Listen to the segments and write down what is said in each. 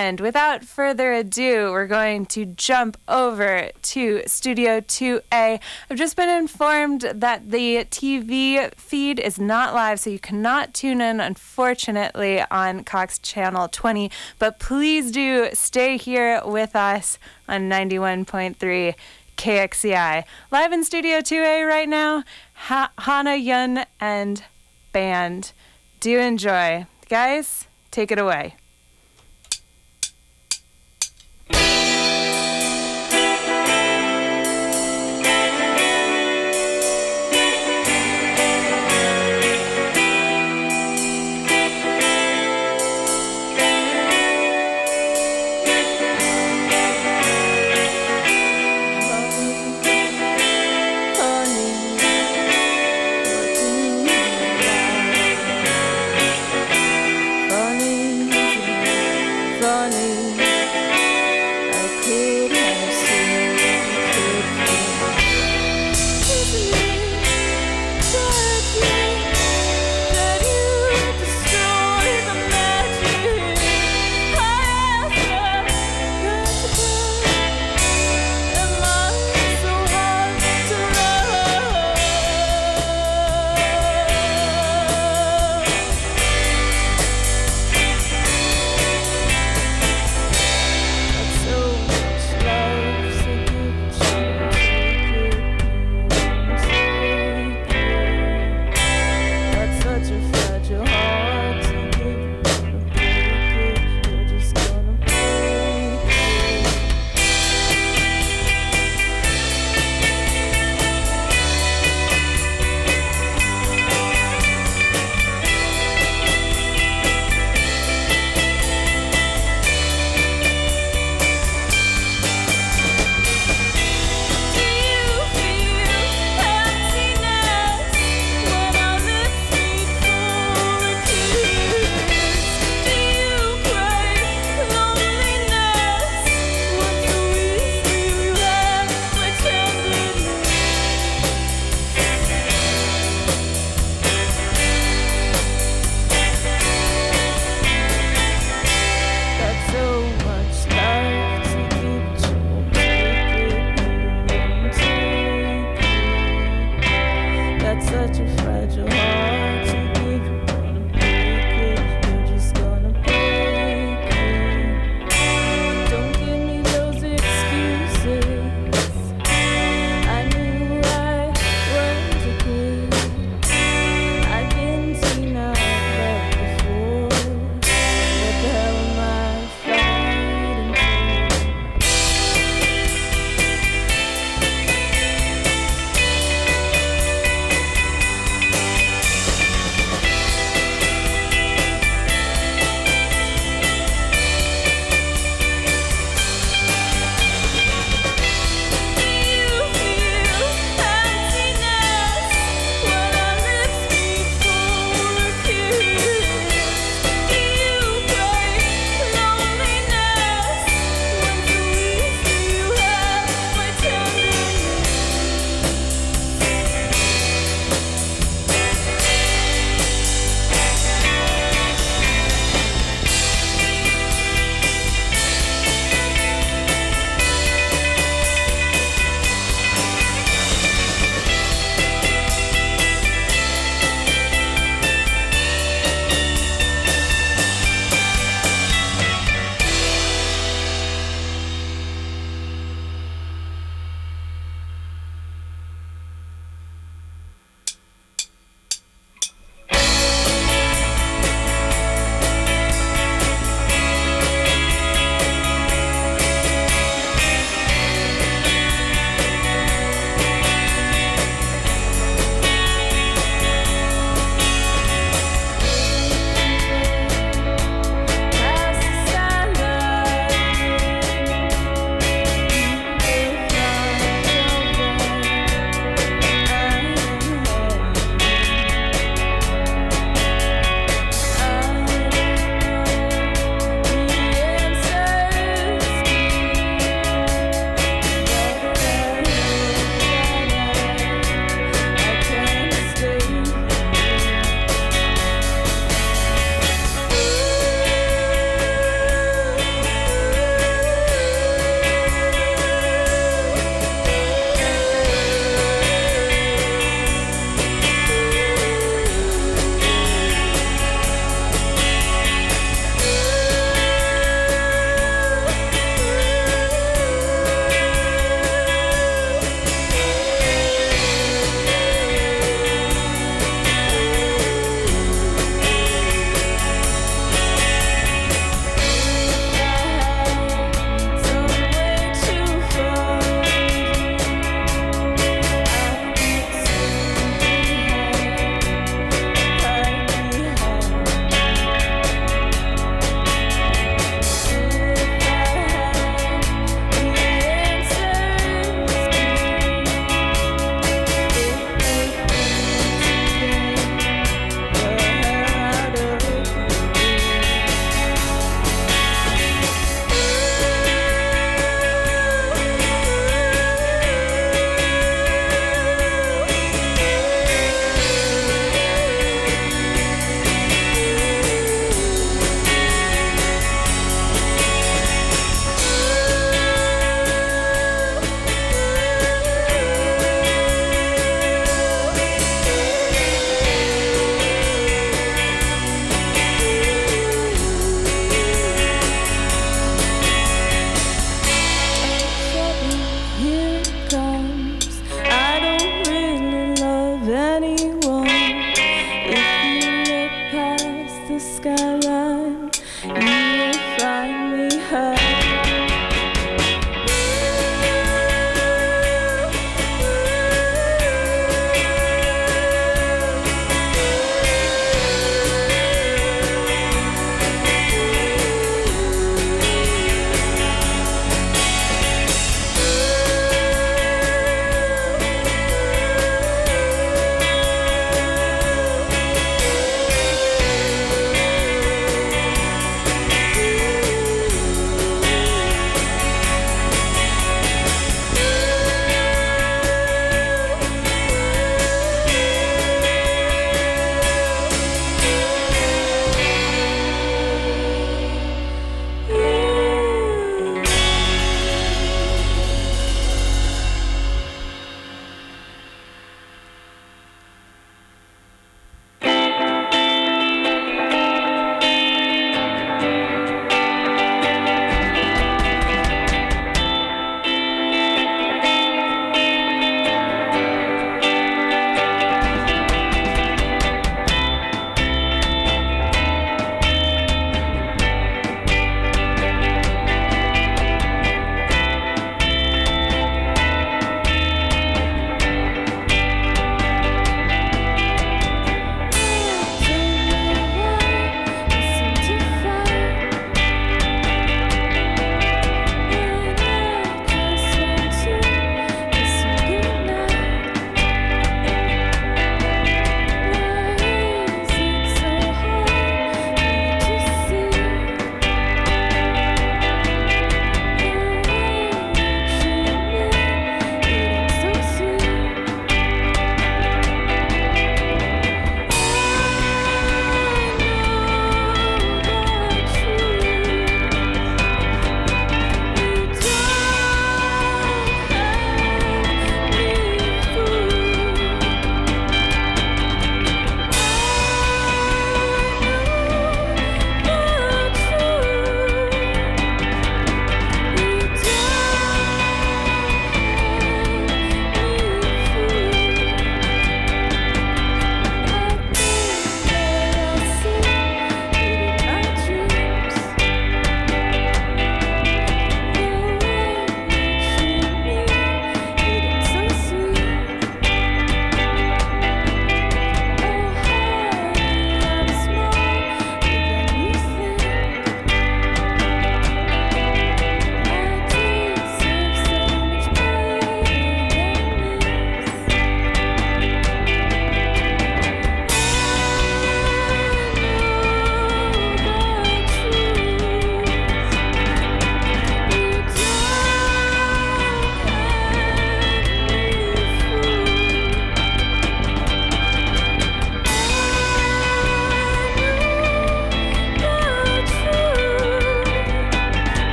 And without further ado, we're going to jump over to Studio 2A. I've just been informed that the TV feed is not live, so you cannot tune in, unfortunately, on Cox Channel 20. But please do stay here with us on 91.3 KXCI. Live in Studio 2A right now, Hannah Yeun and band. Do enjoy. Guys, take it away.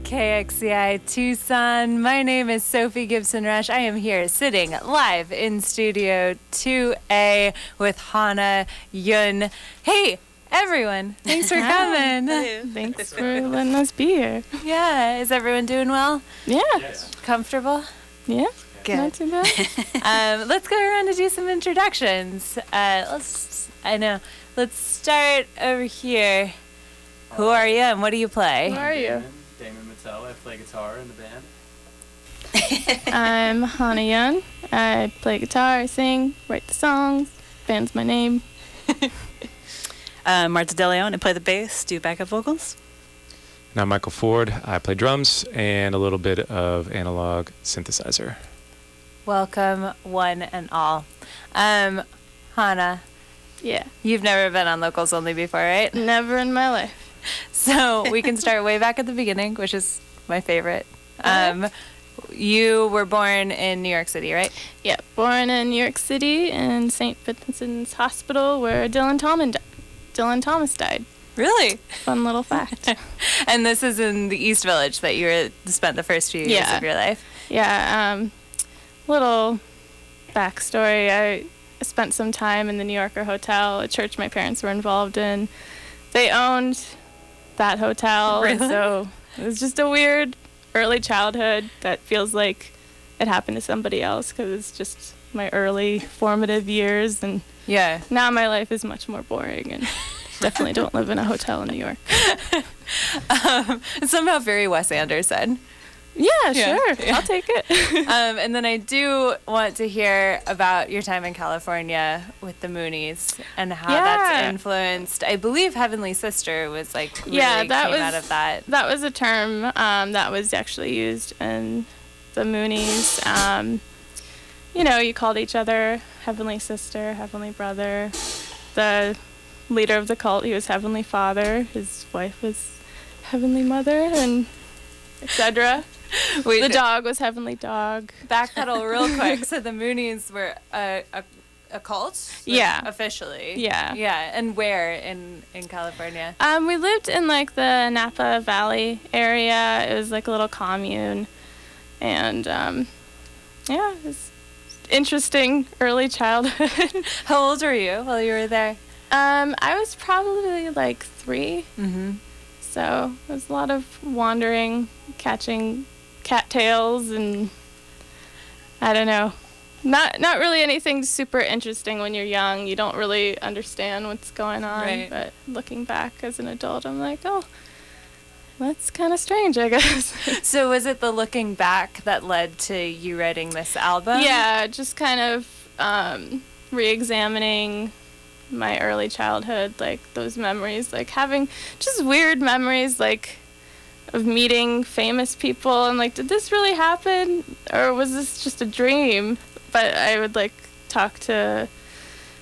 KXCI Tucson. My name is Sophie Gibson-Rush. I am here sitting live in Studio 2A with Hannah Yeun. Hey, everyone. Thanks for coming. Thanks for letting us be here. Yeah. Is everyone doing well? Yeah. Yes. Comfortable? Yeah. Good. Not too bad. Let's go around and do some introductions. Let's start over here. Who are you and what do you play? Who are you? Damon Mattel. I play guitar in the band. I'm Hannah Yeun. I play guitar, sing, write the songs. Band's my name. Marta De Leon. I play the bass, do backup vocals. And I'm Michael Ford. I play drums and a little bit of analog synthesizer. Welcome, one and all. Hannah, Yeah. you've never been on Locals Only before, right? Never in my life. So we can start way back at the beginning, which is my favorite. You were born in New York City, right? Yeah. Born in New York City in St. Vincent's Hospital where Dylan Thomas died. Really? Fun little fact. And this is in the East Village that you spent the first few years of your life. Yeah. Little backstory. I spent some time in the New Yorker Hotel, a church my parents were involved in. They owned that hotel. Really? And so it was just a weird early childhood that feels like it happened to somebody else, because it's just my early formative years, and Yeah. now my life is much more boring, and definitely don't live in a hotel in New York. Somehow very Wes Anderson. Yeah, Yeah. sure. Yeah. I'll take it. And then I do want to hear about your time in California with the Moonies and how that's Yeah. influenced. I believe Heavenly Sister was like really Yeah, that came was- out of that. That was a term that was actually used in the Moonies. You know, you called each other Heavenly Sister, Heavenly Brother. The leader of the cult, he was Heavenly Father. His wife was Heavenly Mother, and etc. Wait, The dog was Heavenly Dog. backpedal real quick. So the Moonies were a cult? Like, Yeah. officially. Yeah. Yeah. And where in California? We lived in like the Napa Valley area. It was like a little commune, and yeah, it was interesting early childhood. How old were you while you were there? I was probably like 3, Mm-hmm. so it was a lot of wandering, catching cattails, and I don't know. Not really anything super interesting when you're young. You don't really understand what's going on. Right. But looking back as an adult, I'm like, oh, that's kind of strange, I guess. So was it the looking back that led to you writing this album? Yeah, just kind of re-examining my early childhood, like those memories, like having just weird memories, like of meeting famous people, and like, did this really happen, or was this just a dream? But I would like talk to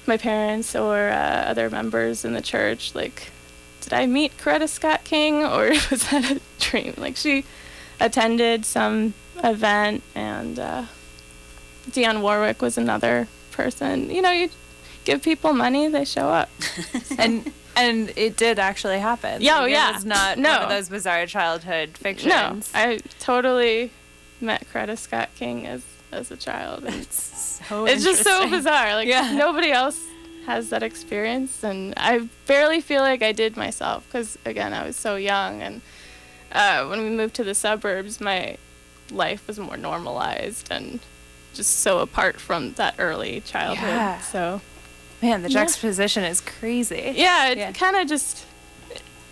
my parents or other members in the church, like, did I meet Coretta Scott King, or was that a dream? Like, she attended some event, and Dionne Warwick was another person. You know, you give people money, they show up. And it did actually happen. Yeah, Like, yeah. It was not No. one of those bizarre childhood fictions. No, I totally met Coretta Scott King as a child. And It's so it's just so interesting. bizarre. Like, Yeah. nobody else has that experience, and I barely feel like I did myself, because, again, I was so young, and when we moved to the suburbs, my life was more normalized and just so apart from that early childhood. Yeah. So, Man, the Yeah. juxtaposition is crazy. yeah, it Yeah. kind of just,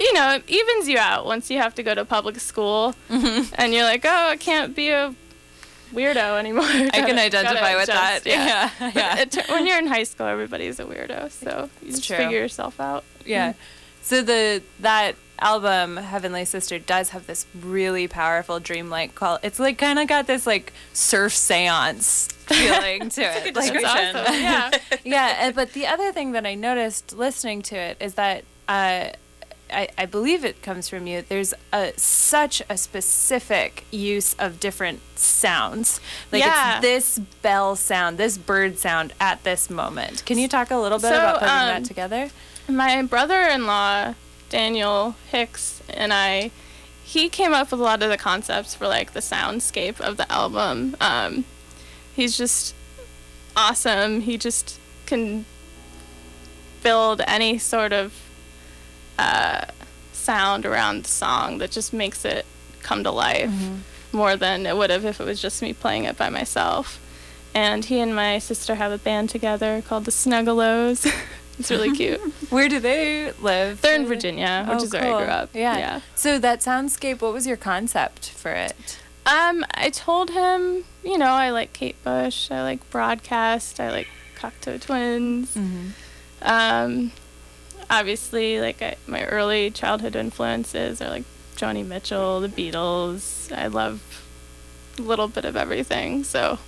you know, it evens you out once you have to go to public school, and you're like, oh, I can't be a weirdo anymore. I can Gotta identify with adjust, that. Yeah. Yeah. When you're in high school, everybody's a weirdo, so you It's just true. figure yourself out. Yeah. So that album, Heavenly Sister, does have this really powerful dreamlike quality. It's like kind of got this like surf seance feeling to it. That's Like, awesome. Yeah. yeah. But the other thing that I noticed listening to it is that I believe it comes from you. There's such a specific use of different sounds. Like Yeah. it's this bell sound, this bird sound at this moment. Can you talk a little bit So, about putting that together? My brother-in-law, Daniel Hicks, and he came up with a lot of the concepts for like the soundscape of the album. He's just awesome. He just can build any sort of sound around the song that just makes it come to life more than it would have if it was just me playing it by myself. And he and my sister have a band together called the Snuggalos. It's really cute. Where do they live? They're in Virginia, which Oh, is where I grew cool. up. Yeah. So that soundscape, what was your concept for it? I told him, you know, I like Kate Bush, I like Broadcast, I like Cocteau Twins. Obviously, like my early childhood influences are like Joni Mitchell, the Beatles. I love a little bit of everything. So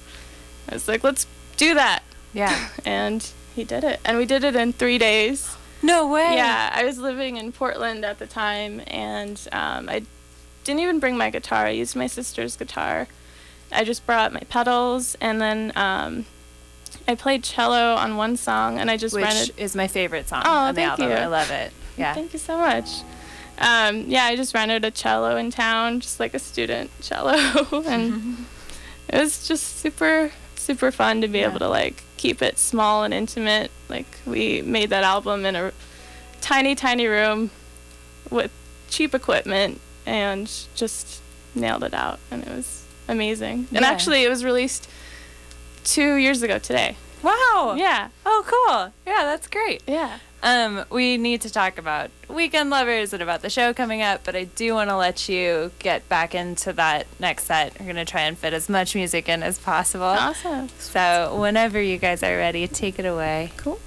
I was like, let's do that. Yeah. And he did it. And we did it in 3 days. No way. Yeah, I was living in Portland at the time, and I didn't even bring my guitar. I used my sister's guitar. I just brought my pedals, and then I played cello on one song, and I just Which rented. is my favorite song Oh, on the thank album. you. I love it. Yeah. Thank you so much. Yeah, I just rented a cello in town, just like a student cello, and it was just super, super fun to be able to like keep it small and intimate. Like, we made that album in a tiny, tiny room with cheap equipment and just nailed it out, and it was amazing. And Yeah. actually, it was released 2 years ago today. Wow. Yeah. Oh, cool. Yeah, that's great. Yeah. We need to talk about Weekend Lovers and about the show coming up, but I do want to let you get back into that next set. We're going to try and fit as much music in as possible. Awesome. So whenever you guys are ready, take it away. Cool.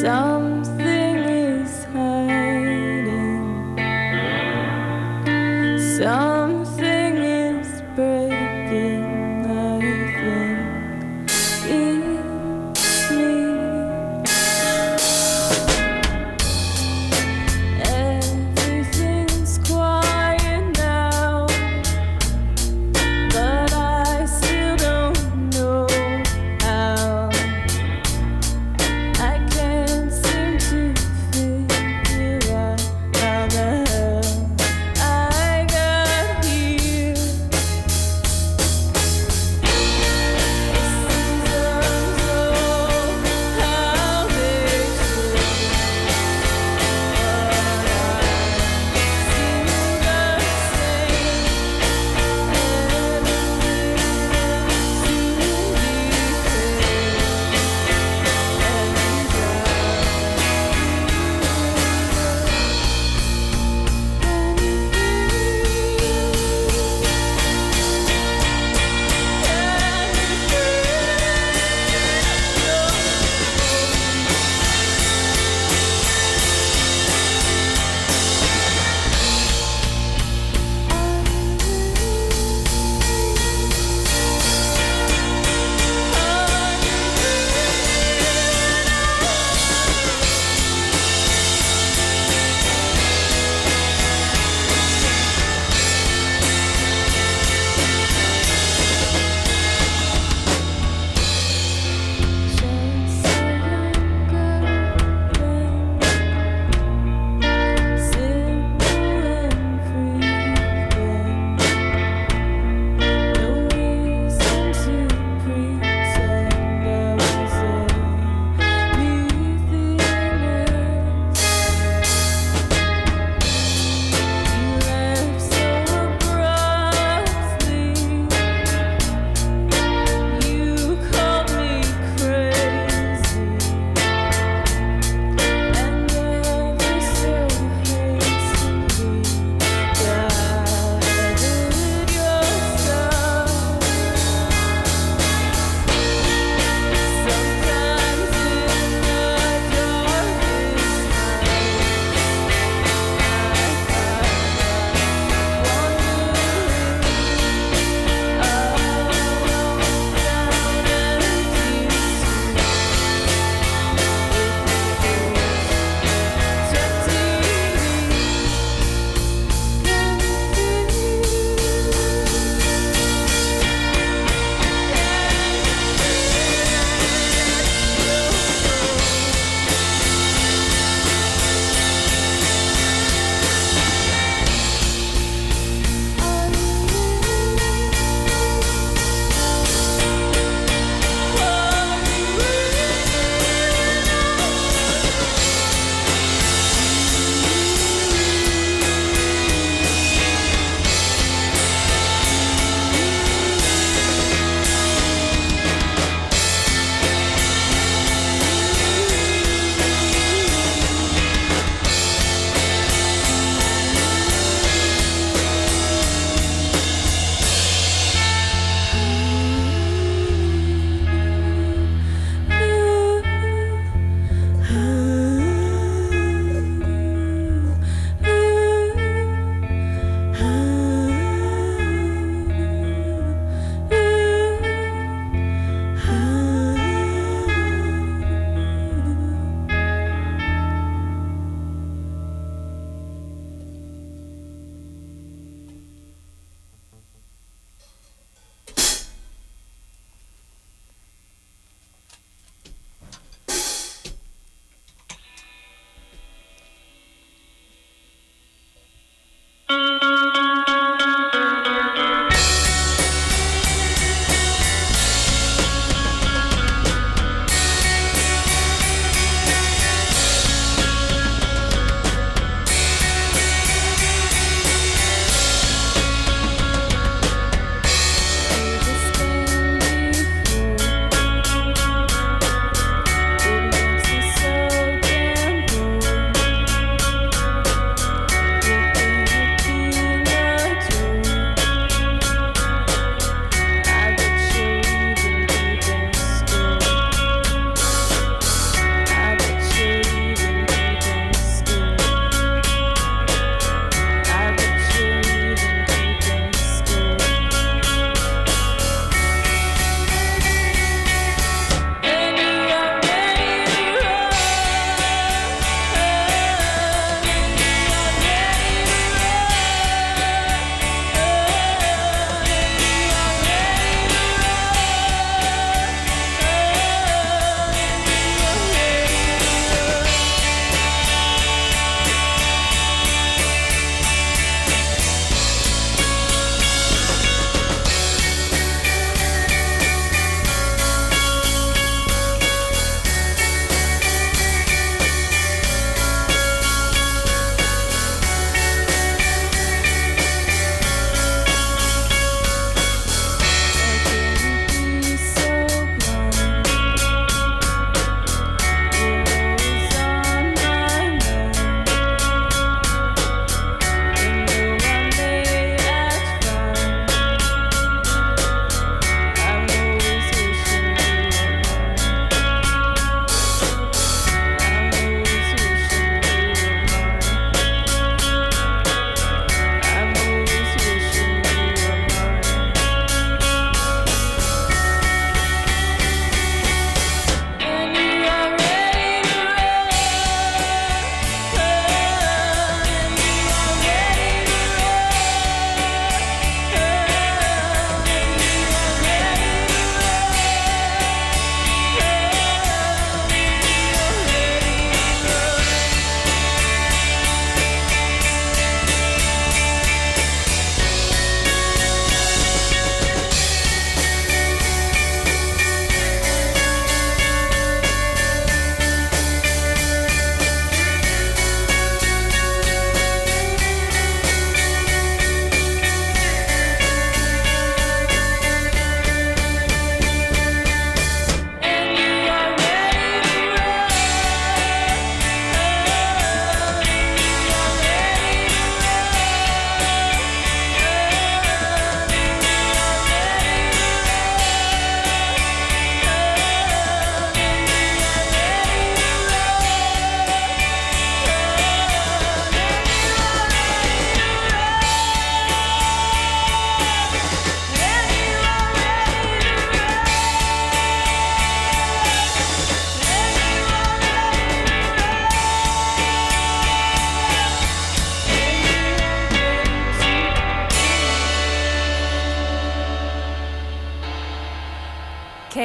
Something is hiding. Something is breaking, I think, in me. Everything's quiet now, but I still don't know how. I can't seem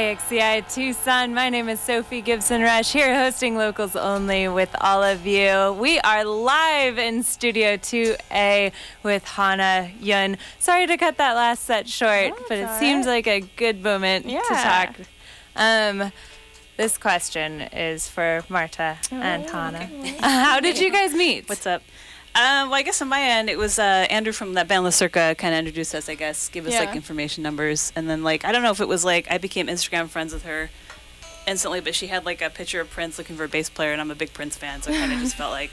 KXCI Tucson. My name is Sophie Gibson-Rush, here hosting Locals Only with all of you. We are live in Studio 2A with Hannah Yeun. Sorry to cut that last set short, but it seems like a good moment to talk. This question is for Marta and Hannah. Okay. How did you guys meet? What's up? Well, I guess on my end, it was Andrew from that band La Circa kind of introduced us, I guess, gave us like information numbers. And then like, I don't know if it was like, I became Instagram friends with her instantly, but she had like a picture of Prince looking for a bass player, and I'm a big Prince fan, so it kind of just felt like,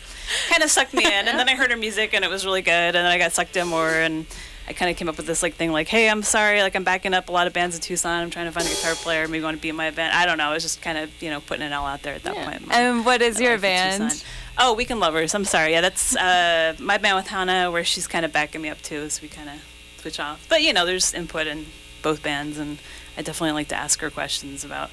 kind of sucked me in. And then I heard her music and it was really good, and then I got sucked in more, and I kind of came up with this like thing like, hey, I'm sorry, like I'm backing up a lot of bands in Tucson, I'm trying to find a guitar player, maybe you want to be in my band. I don't know, I was just kind of, you know, putting it all out there at that point. And what is your band? Oh, Weekend Lovers. I'm sorry. Yeah, that's my band with Hannah, where she's kind of backing me up too, so we kind of switch off. But, you know, there's input in both bands, and I definitely like to ask her questions about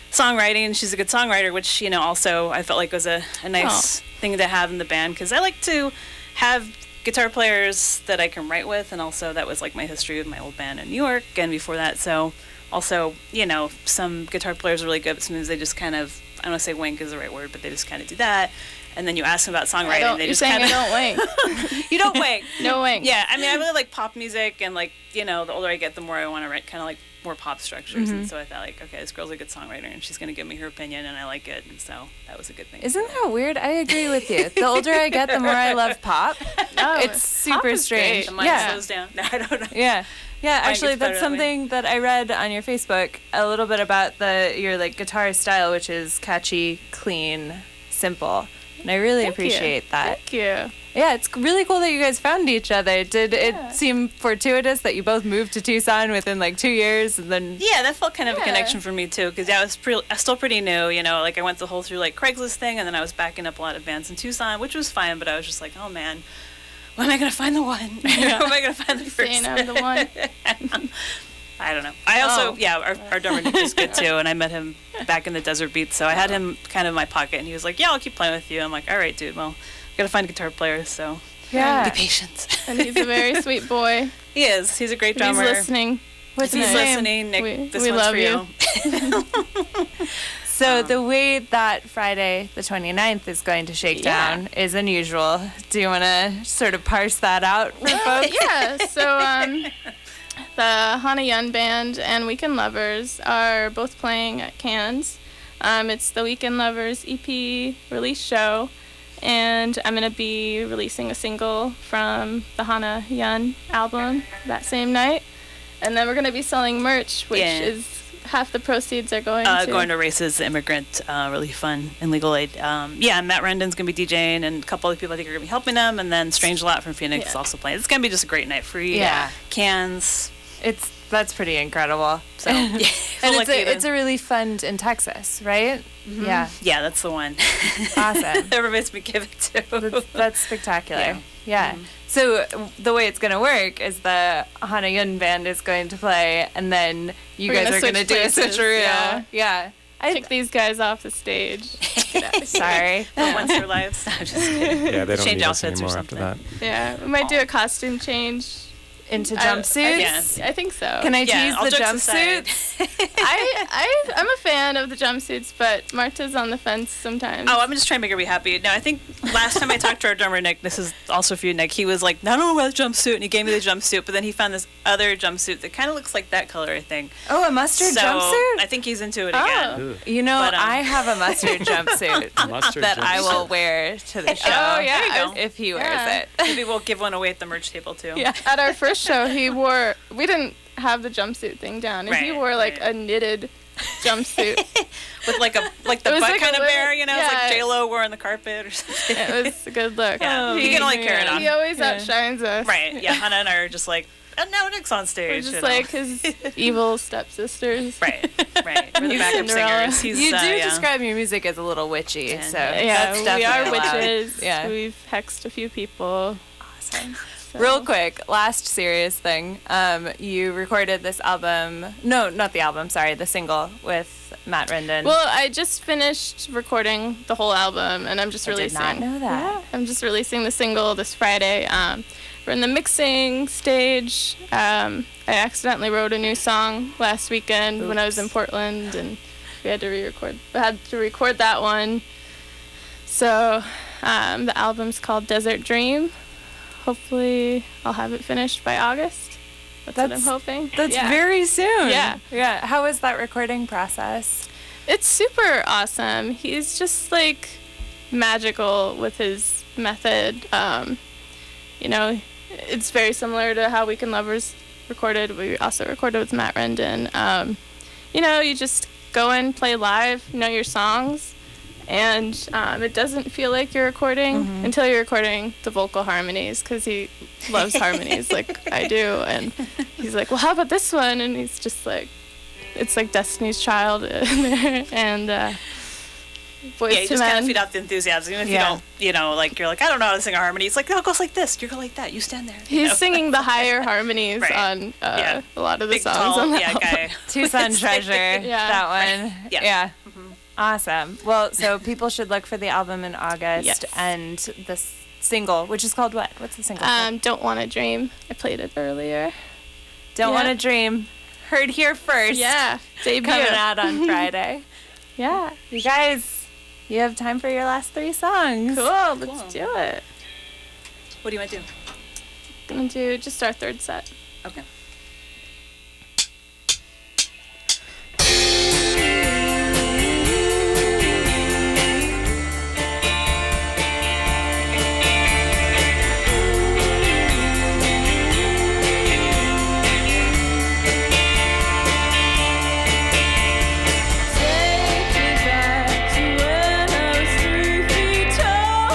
songwriting. She's a good songwriter, which, you know, also I felt like was a nice thing to have in the band, because I like to have guitar players that I can write with, and also that was like my history with my old band in New York and before that. So also, you know, some guitar players are really good, but sometimes they just kind of, I don't want to say wink is the right word, but they just kind of do that. And then you ask them about songwriting, they just kind of... You're saying I don't wink. You don't wink. No wink. Yeah, I mean, I really like pop music, and like, you know, the older I get, the more I want to write kind of like more pop structures. And so I thought like, okay, this girl's a good songwriter, and she's going to give me her opinion, and I like it, and so that was a good thing. Isn't that weird? I agree with you. The older I get, the more I love pop. It's super strange. The mind slows down. No, I don't know. Yeah, actually, that's something that I read on your Facebook a little bit about your like guitar style, which is catchy, clean, simple. And I really appreciate that. Thank you. Yeah, it's really cool that you guys found each other. Did it seem fortuitous that you both moved to Tucson within like 2 years, and then? Yeah, that felt kind of a connection for me too, because I was still pretty new. You know, like I went the whole through like Craigslist thing, and then I was backing up a lot of bands in Tucson, which was fine. But I was just like, oh man, when am I gonna find the one? When am I gonna find the person? I'm the one. I don't know. I also, our drummer Nick is good too, and I met him back in the Desert Beats, so I had him kind of in my pocket, and he was like, yeah, I'll keep playing with you. I'm like, all right, dude, well, I gotta find a guitar player, so be patient. And he's a very sweet boy. He is. He's a great drummer. He's listening. What's his name? Listening, Nick, this one's love for you. So the way that Friday the 29th is going to shake down is unusual. Do you want to sort of parse that out for folks? Yeah, so the Hannah Yeun Band and Weekend Lovers are both playing at Cannes. It's the Weekend Lovers EP release show, and I'm going to be releasing a single from the Hannah Yeun album that same night. And then we're going to be selling merch, which is half the proceeds are going to Races, the Immigrant Relief Fund and Legal Aid. Matt Rendon's going to be DJing, and a couple other people I think are going to be helping them, and then Strange Lot from Phoenix is also playing. It's going to be just a great night. Free cans. That's pretty incredible. So, and it's a relief fund in Texas, right? Mm-hmm. Yeah, that's the one. Awesome. Everybody's been given to. That's spectacular. Yeah. Mm-hmm. So the way it's going to work is the Hannah Yeun Band is going to play, and then you guys are going to do a switcheroo. Yeah. I took these guys off the stage. Sorry. For once in their lives. I'm just kidding. Yeah, they don't change need us outfits anymore after that. Yeah, we might do a costume change. Into jumpsuits? I think so. Can I tease the jumpsuits? I'm a fan of the jumpsuits, but Marta's on the fence sometimes. Oh, I'm just trying to make her be happy. No, I think last time I talked to our drummer, Nick, this is also for you, Nick, he was like, I don't know about the jumpsuit, and he gave me the jumpsuit, but then he found this other jumpsuit that kind of looks like that color, I think. Oh, a mustard jumpsuit? I think he's into it again. You know, I have a mustard jumpsuit that I will wear to the show. Oh, yeah. If he wears it. Maybe we'll give one away at the merch table, too. Yeah. At our first show, we didn't have the jumpsuit thing down, and he wore like a knitted jumpsuit with like the butt kind of bear, you know, it's like J-Lo wore on the carpet or something. It was a good look. Yeah. He can only carry it on. He always outshines us. Right. Yeah. Hannah and I are just like, now Nick's on stage. We're just like his evil stepsisters. Right. We're the backup singers. You do describe your music as a little witchy, so that's definitely we are witches. Yeah. We've hexed a few people. Awesome. So. Real quick, last serious thing. You recorded this album. No, not the album. Sorry, the single with Matt Rendon? Well, I just finished recording the whole album, and I'm just releasing. I did not know that. Yeah, I'm just releasing the single this Friday. We're in the mixing stage. I accidentally wrote a new song last weekend when I was in Portland, and we had to record that one. So the album's called Desert Dream. Hopefully, I'll have it finished by August. That's what I'm hoping. That's very soon. Yeah. Yeah. How was that recording process? It's super awesome. He's just like magical with his method. You know, it's very similar to how Weekend Lovers recorded. We also recorded with Matt Rendon. You know, you just go in, play live, know your songs, and it doesn't feel like you're recording until you're recording the vocal harmonies, because he loves harmonies like I do. And he's like, well, how about this one? And he's just like, it's like Destiny's Child in there. And Boyz Yeah, you II just kind Men. of feed off the enthusiasm. Even if you don't, you know, like, you're like, I don't know how to sing a harmony. It's like, no, it goes like this. You go like that. You stand there. You He's know? singing the higher harmonies on a lot of the Big, songs tall, on the yeah, album. guy. Tucson Treasure, that one. Yeah. Yeah. Awesome. Well, so people should look for the album in August. Yes. And the single, which is called what? What's the single called? Don't Wanna Dream. I played it earlier. Don't Want to Dream. Heard here first. Yeah, debut. Coming out on Friday. Yeah. You guys, you have time for your last 3 songs. Cool, let's do it. What do you want to do? Gonna do just our third set. Okay. Take me back to when I was 3 feet tall.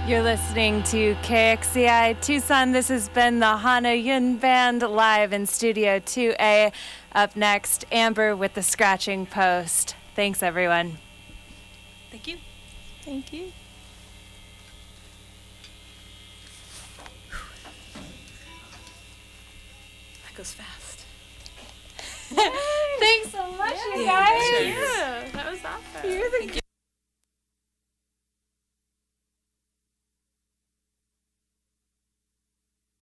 You're listening to KXCI Tucson. This has been the Hannah Yeun Band live in Studio 2A. Up next, Amber with the Scratching Post. Thanks, everyone. Thank you. Thank you. That goes fast. Thanks so much, you Yeah, guys. sure. Yeah, that was awesome. You're the